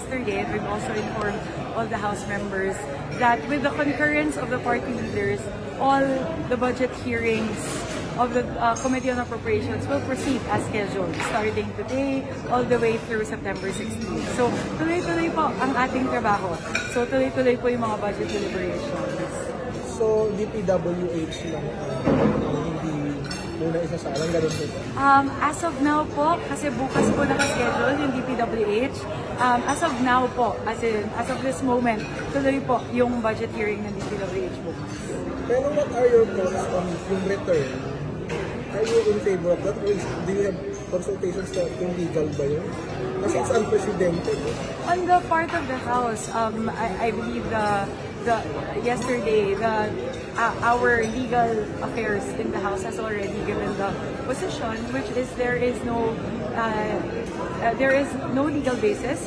yesterday, and we've also informed all the House members that with the concurrence of the party leaders, all the budget hearings of the Committee on Appropriations will proceed as scheduled, starting today all the way through September 16. So, tuloy-tuloy po ang ating trabaho. So, tuloy-tuloy po yung mga budget deliberations. So, DPWH lang hindi muna isasalang, ganun po? As of now po, kasi bukas po nakaschedule yung DPWH. As of now po, as of this moment, tuloy po yung budget hearing ng DPWH bukas. Pero what are your thoughts on yung return? Are you in favor of that? Or do you have consultations na kung legal ba yun? Kasi it's unprecedented. On the part of the House, I believe yesterday, our legal affairs in the House has already given the position, which is there is no legal basis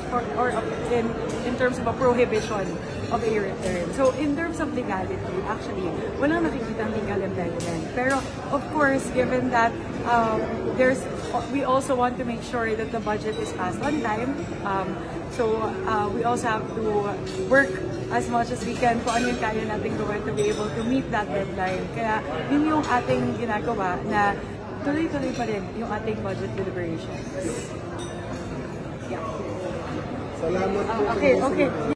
in terms of a prohibition of a return. So in terms of legality, actually, walang nakikitang legal impediment. Pero of course, given that we also want to make sure that the budget is passed on time. So we also have to work as much as we can kung ano yung kaya natin gawin to be able to meet that deadline. Kaya yun yung ating ginagawa na tuloy-tuloy pa rin yung ating budget deliberations. Yeah. Salamat po. Okay.